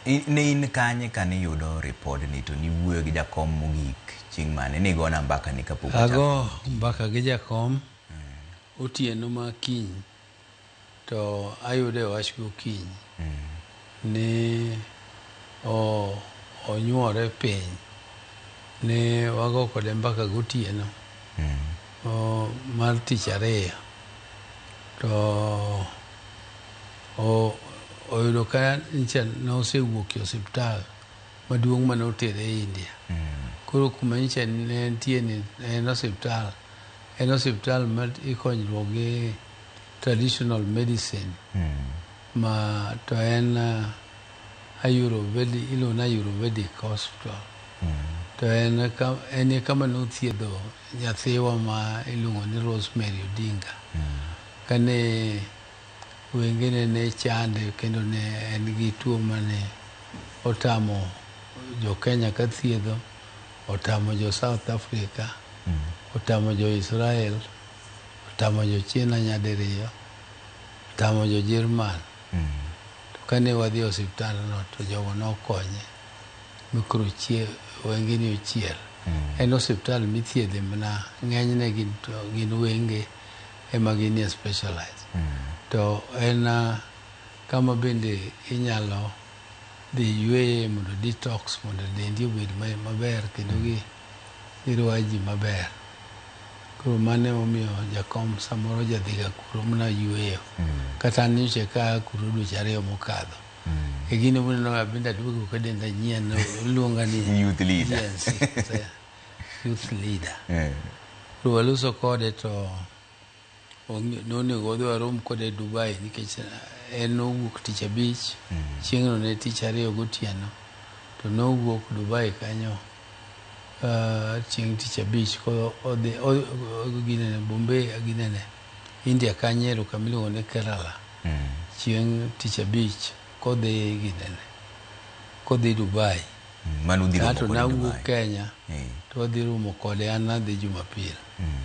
Ne in kanye kane yudo report ni to ni wuoyo gi jakom mogik chieng' mane ni gona mbaka ni kapok ago mbaka gi jakom otieno ma kiny to ayude wach gokinyi ni onyuore piny ne wago kode mbaka gotieno mar tich ariyo to oyudo ka nyicha nosewuok e osiptal maduong' mane otere e India. Koro kuma nyicha ne nitie ni en osiptal ma ikonyruok gi traditional medicine ma to en iluongo na Ayurvedic hospital. To en kama nothiedho nyathiwa ma iluongo ni Rosemary Odinga kane wengene ne chande kendo ne en gi tuo mane otamo jo Kenya ka thiedho, otamo jo South Africa, otamo jo Israel, otamo jo China nyadiriyo, otamo jo Jerman. To kane wadhi e osiptal no to jogo nokonye mikro wengene ochiel. En osiptal mithiedhe mana ng'enyne gin wenge ema ginie specialized. To en kama bende inyalo dhi yueye mondo detox mondo dendi obed maber kendo girwa ji maber. Koro mane omiyo jakom samoro jadhiga kuro mana yueyo. Kata nyocha ka kuro dweche 2 mokadho. E gino muneno bende aduogo ka denda nyien luonga ni youth leader. Yes, youth leader. Koro waloso kode to nonego wadhi warom kode Dubai nikech en nowuok tich abich chieng'no ne tich 2 gotieno to nowuok Dubai kanyo chieng' tich abich ko odhi ginene Bombay ginene India kanyero kamiluongo ni Kerala chieng' tich abich kodhi Dubai. Kato nawuok Kenya to wadhi romo kode an nadhi Jumapil.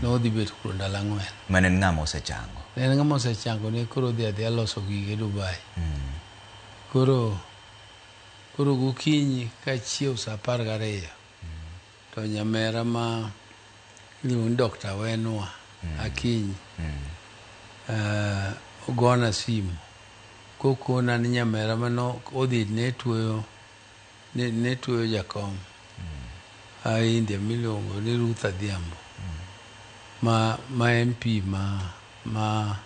Nodhi bet kuro ndalo 4. Mane ng'ama osechango? En ng'ama osechango ne koro dhi adhi loso gige Dubai. Koro gokinyi ka chiew sa 12 to nyamera ma iluongo ni Dr. Wenwa Akinyi ogona simu kokona ni nyamera mano odhi ne tuoyo jakom a India miluongo ni Ruth Adhiambo ma MP ma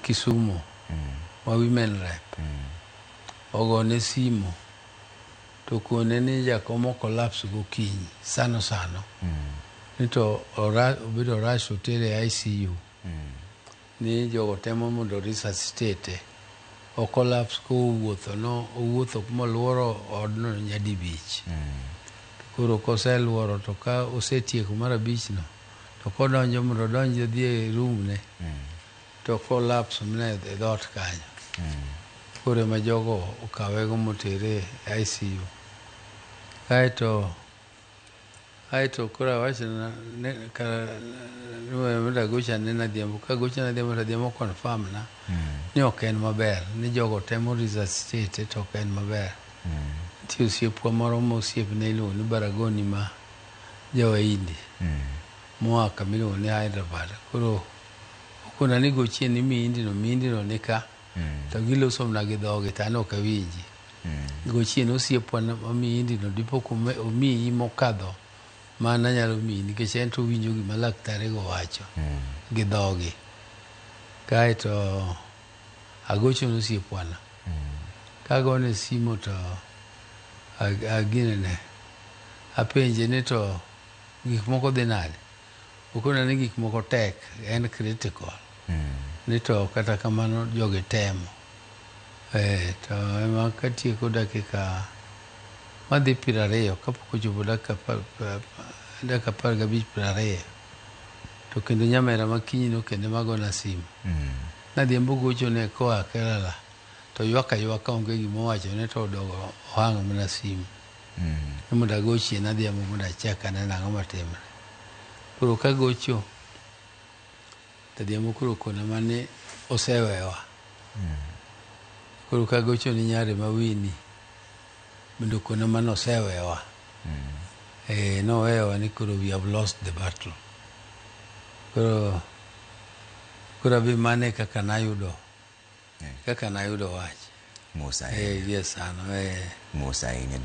Kisumu ma women rep ogone simu to kone ni jakom collapse gokinyi sano ni to obedo rush otere ICU ni jogo temo mondo resuscitate o collapse ko owuotho moluoro odno nyadibich. Koro koseluoro to ka osetieko mar 5 no to kodonjo mondo odonji dhi e room ne to collapse mne e dhot kanyo. Koro ma jogo okawego motere ICU. Aito koro awachona muda gocha ne Adhiambo ka gocha ne Adhiambo confirm na ni ok en maber ni jogo temo resuscitate to ok en maber. Nitie osiepwa moro mosiepne iluongo ni Baragoni ma jawaindi moa kamiluongo ni Hyderabad. Koro okona ni gochien ni miindino nika to giloso mna gi dhoge to an ok awinji. Gochien osiepwa miindino dipo omiyi mokadho mana nyalo miyi nikech en to winjo gima laktare go wacho gi dhoge. Kaeto agocho nosiepwana kagone simu to aginene apenje ni to gik moko dhi nade. Okona ni gik moko tek, en critical. Ni to kata kamano jogi temo. To ema katieko dakika madhi 20 kapok ochopo dakika 15 to kendo nyamera makinyi no kendo magona simu. Nadhiambo gocho ne koa Kerala to ywaka onge gimowacho ne to odogo ohang' mana simu. Mondo agochie Adhiambo mondo achak aneno ang'o matimre. Koro kagocho to Adhiambo koro kona mane osewewa. Koro kagocho ni nyare ma Wini bende kone mano osewewa. Nowewa ni koro we have lost the battle. Koro bi mane kaka nayudo wach. Musa. Yes, ano. Musa inya